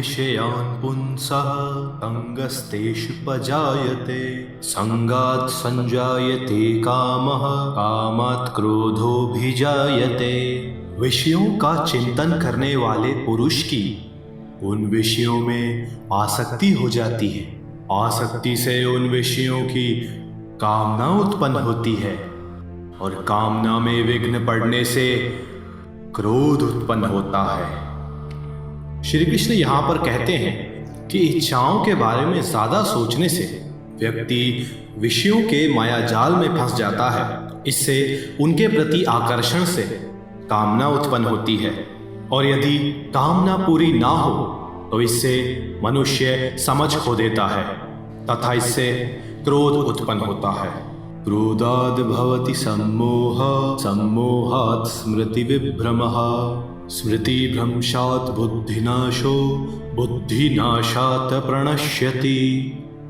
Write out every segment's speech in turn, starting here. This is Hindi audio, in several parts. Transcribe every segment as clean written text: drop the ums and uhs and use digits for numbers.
विषयान् पुंसः संगस्तेषुपजायते संगात् संजायते कामः कामात् क्रोधोऽभिजायते। विषयों का चिंतन करने वाले पुरुष की उन विषयों में आसक्ति हो जाती है। आसक्ति से उन विषयों की कामना उत्पन्न होती है और कामना में विघ्न पड़ने से क्रोध उत्पन्न होता है। श्री कृष्ण यहाँ पर कहते हैं कि इच्छाओं के बारे में ज्यादा सोचने से व्यक्ति विषयों के माया जाल में फंस जाता है। इससे उनके प्रति आकर्षण से कामना उत्पन्न होती है और यदि कामना पूरी ना हो तो इससे मनुष्य समझ खो देता है तथा इससे क्रोध उत्पन्न होता है। क्रोधाद् भवति सम्मोहः सम्मोहात् स्मृति विभ्रमः स्मृतिभ्रंशात् बुद्धिनाशो बुद्धिनाशात् प्रणश्यति।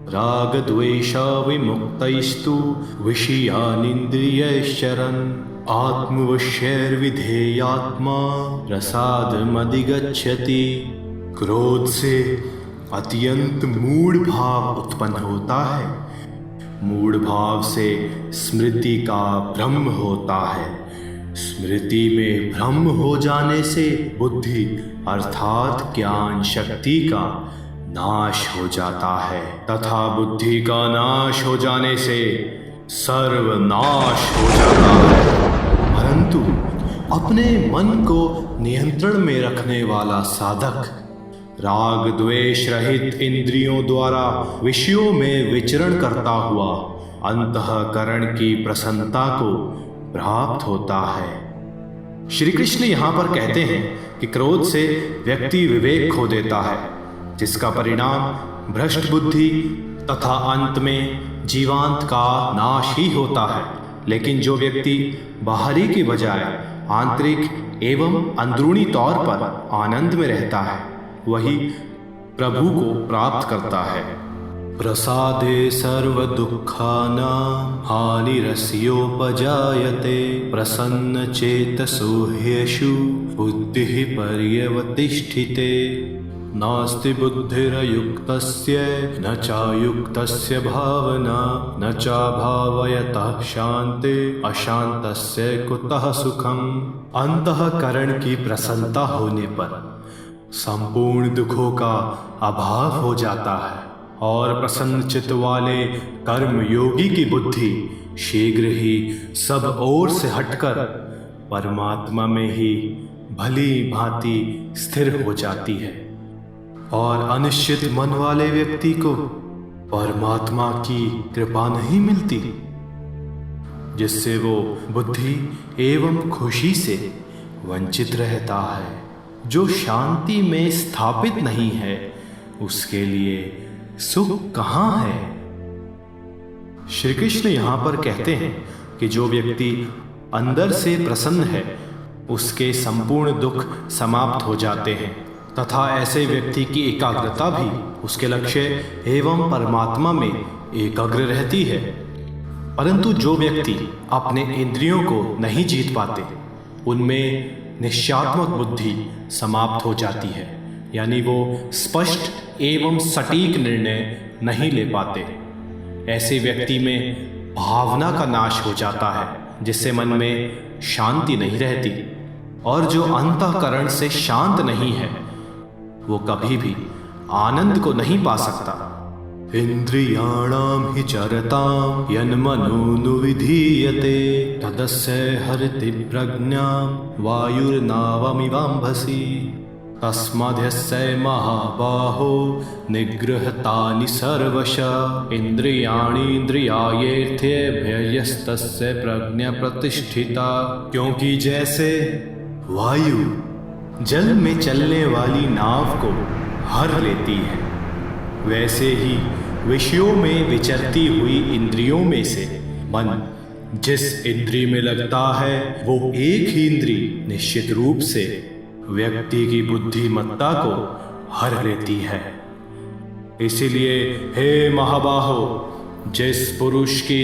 रागद्वेषा विमुक्तैस्तु विषयानिन्द्रियैश्चरन् आत्मवश्यैर्विधेयात्मा प्रसादमधिगच्छति। क्रोध से अत्यंत मूढ़ भाव उत्पन्न होता है। मूढ़ भाव से स्मृति का भ्रम होता है। स्मृति में भ्रम हो जाने से बुद्धि अर्थात ज्ञान शक्ति का नाश हो जाता है तथा बुद्धि का नाश हो जाने से सर्वनाश हो जाता है। परंतु अपने मन को नियंत्रण में रखने वाला साधक राग द्वेष रहित इंद्रियों द्वारा विषयों में विचरण करता हुआ अंतःकरण की प्रसन्नता को प्राप्त होता है। श्री कृष्ण यहाँ पर कहते हैं कि क्रोध से व्यक्ति विवेक खो देता है जिसका परिणाम भ्रष्ट बुद्धि तथा अंत में जीवांत का नाश ही होता है। लेकिन जो व्यक्ति बाहरी की बजाय आंतरिक एवं अंदरूनी तौर पर आनंद में रहता है वही प्रभु को प्राप्त करता है। प्रसादे सर्व दुःखानां हानिरस्योपजायते प्रसन्न चेतसो ह्येषु बुद्धिः पर्यवतिष्ठिते। नास्ति बुद्धिरयुक्तस्य न चायुक्तस्य भावना न चाभावयतः शान्ते अशान्तस्य कुतः सुखम्। अंतःकरण की प्रसन्नता होने पर संपूर्ण दुखों का अभाव हो जाता है और प्रसन्न चित्त वाले कर्म योगी की बुद्धि शीघ्र ही सब ओर से हटकर परमात्मा में ही भली भांति स्थिर हो जाती है और अनिश्चित मन वाले व्यक्ति को परमात्मा की कृपा नहीं मिलती जिससे वो बुद्धि एवं खुशी से वंचित रहता है। जो शांति में स्थापित नहीं है उसके लिए सुख कहाँ है। श्री कृष्ण यहाँ पर कहते हैं कि जो व्यक्ति अंदर से प्रसन्न है उसके संपूर्ण दुख समाप्त हो जाते हैं तथा ऐसे व्यक्ति की एकाग्रता भी उसके लक्ष्य एवं परमात्मा में एकाग्र रहती है। परंतु जो व्यक्ति अपने इंद्रियों को नहीं जीत पाते उनमें निश्चयात्मक बुद्धि समाप्त हो जाती है यानी वो स्पष्ट एवं सटीक निर्णय नहीं ले पाते। ऐसे व्यक्ति में भावना का नाश हो जाता है जिससे मन में शांति नहीं रहती और जो अंतःकरण से शांत नहीं है वो कभी भी आनंद को नहीं पा सकता। इंद्रियाणां हि चरतां यन्मनोनुविधीयते तदस्य हरति प्रज्ञां वायुर्नावमिवाम्भसि तस्माद्यस्य महाबाहो निगृहतानि सर्वशः इंद्रियाणीन्द्रियार्थेभ्यस्तस्य प्रज्ञा प्रतिष्ठिता। क्योंकि जैसे वायु जल में चलने वाली नाव को हर लेती है वैसे ही विषयों में विचरती हुई इंद्रियों में से मन जिस इंद्रिय में लगता है वो एक ही इंद्रिय निश्चित रूप से व्यक्ति की बुद्धिमत्ता को हर लेती है। इसीलिए हे महाबाहो जिस पुरुष की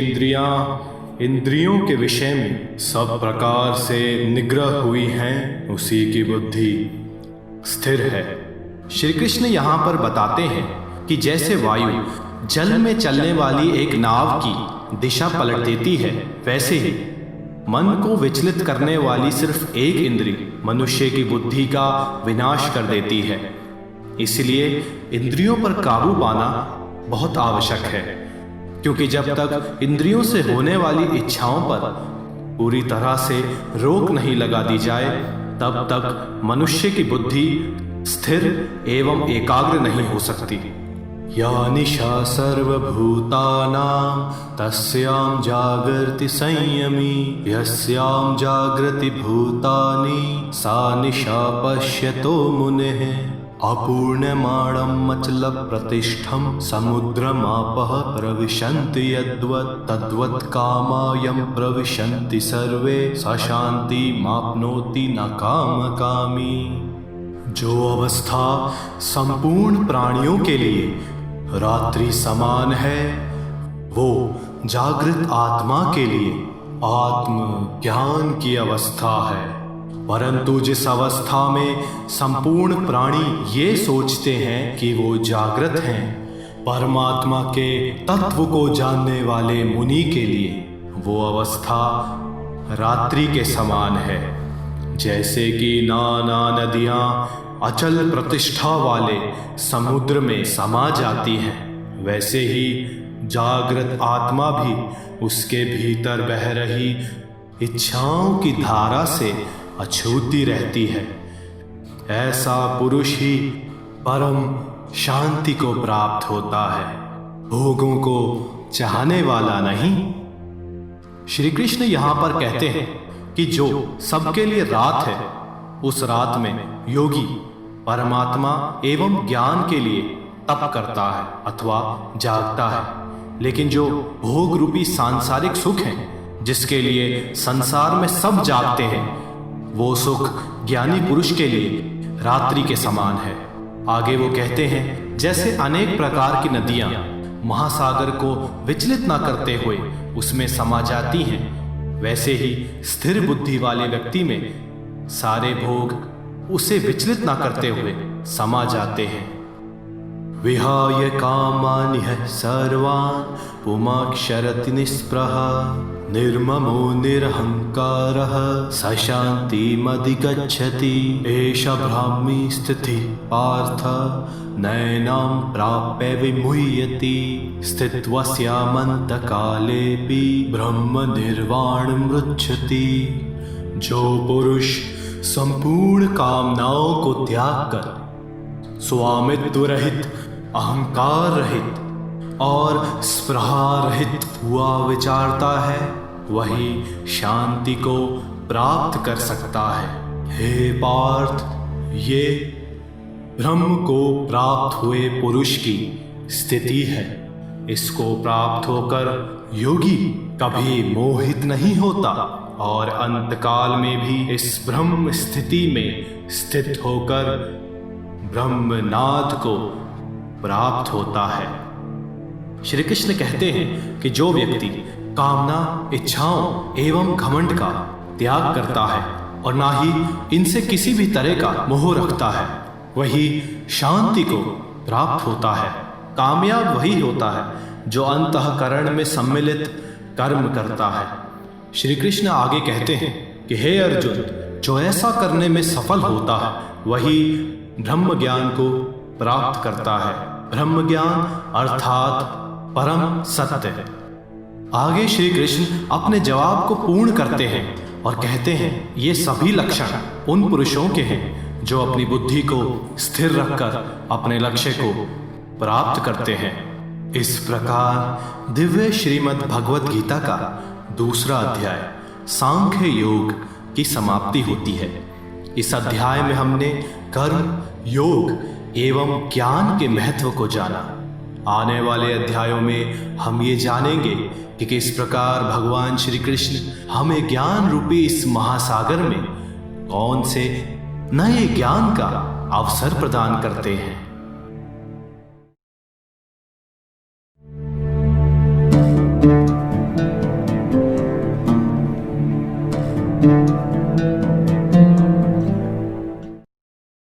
इंद्रियों के विषय में सब प्रकार से निग्रह हुई हैं उसी की बुद्धि स्थिर है, श्री कृष्ण यहाँ पर बताते हैं कि जैसे वायु जल में चलने वाली एक नाव की दिशा पलट देती है, वैसे ही मन को विचलित करने वाली सिर्फ एक इंद्रिय मनुष्य की बुद्धि का विनाश कर देती है। इसलिए इंद्रियों पर काबू पाना बहुत आवश्यक है, क्योंकि जब तक इंद्रियों से होने वाली इच्छाओं पर पूरी तरह से रोक नहीं लगा दी जाए, तब तक मनुष्य की बुद्धि स्थिर एवं एकाग्र नहीं हो सकती। या निशा सर्वभूतानां तस्यां जागर्ति संयमी, यस्यां जागृति भूतानि सा निशा पश्यतो मुनेः। अपूर्णमाणम् अचलप्रतिष्ठं समुद्रमापः प्रविशन्ति यद्वत् तद्वत् कामायं प्रविशन्ति सर्वे, स शान्तिमाप्नोति न कामकामी। जो अवस्था संपूर्ण प्राणियों के लिए रात्रि समान है, वो जागृत आत्मा के लिए आत्म ज्ञान की अवस्था है। परंतु जिस अवस्था में संपूर्ण प्राणी ये सोचते हैं कि वो जागृत हैं, परमात्मा के तत्व को जानने वाले मुनि के लिए वो अवस्था रात्रि के समान है। जैसे कि नाना नदियां अचल प्रतिष्ठा वाले समुद्र में समा जाती हैं, वैसे ही जागृत आत्मा भी उसके भीतर बह रही इच्छाओं की धारा से अछूती रहती है। ऐसा पुरुष ही परम शांति को प्राप्त होता है, भोगों को चाहने वाला नहीं। श्री कृष्ण यहाँ पर कहते हैं कि जो सबके लिए रात है, उस रात में योगी परमात्मा एवं ज्ञान के लिए तप करता है अथवा जागता है। लेकिन जो भोग रूपी सांसारिक सुख है, जिसके लिए संसार में सब जागते हैं, वो सुख ज्ञानी पुरुष के लिए रात्रि के समान है। आगे वो कहते हैं, जैसे अनेक प्रकार की नदियां महासागर को विचलित न करते हुए उसमें समा जाती हैं, वैसे ही स्थिर बुद्धि वाले व्यक्ति में सारे भोग उसे विचलित न करते हुए समा जाते हैं। विहाय कामानिह सर्वान् पुमाक्षरति निःस्पृह, निर्ममो निरहंकारः स शान्तिमधिगच्छति। एष ब्राह्मी स्थितिः पार्थ नैनां प्राप्य विमुह्यति, स्थित्वस्यामन्तकालेऽपि ब्रह्म निर्वाणमृच्छति। जो पुरुष संपूर्ण कामनाओं को त्याग कर स्वामित्व रहित, अहंकार रहित और स्पृहा रहित हुआ विचारता है, वही शांति को प्राप्त कर सकता है। हे पार्थ, ये ब्रह्म को प्राप्त हुए पुरुष की स्थिति है। इसको प्राप्त होकर योगी कभी मोहित नहीं होता और अंतकाल में भी इस ब्रह्म स्थिति में स्थित होकर ब्रह्मनाद को प्राप्त होता है। श्री कृष्ण कहते हैं कि जो व्यक्ति कामना, इच्छाओं एवं घमंड का त्याग करता है और ना ही इनसे किसी भी तरह का मोह रखता है, वही शांति को प्राप्त होता है। कामयाब वही होता है जो अंतःकरण में सम्मिलित कर्म करता है। श्री कृष्ण आगे कहते हैं कि हे अर्जुन, जो ऐसा करने में सफल होता है, वही ब्रह्म ज्ञान को प्राप्त करता है। ब्रह्म ज्ञान अर्थात परम सत्य। आगे श्री कृष्ण अपने जवाब को पूर्ण करते हैं और कहते हैं, ये सभी लक्षण उन पुरुषों के हैं जो अपनी बुद्धि को स्थिर रखकर अपने लक्ष्य को प्राप्त करते हैं। इस प्रकार दिव्य श्रीमद् भगवत गीता का दूसरा अध्याय सांख्य योग की समाप्ति होती है। इस अध्याय में हमने कर्म, योग एवं ज्ञान के महत्व को जाना। आने वाले अध्यायों में हम ये जानेंगे कि किस प्रकार भगवान श्री कृष्ण हमें ज्ञान रूपी इस महासागर में कौन से नए ज्ञान का अवसर प्रदान करते हैं।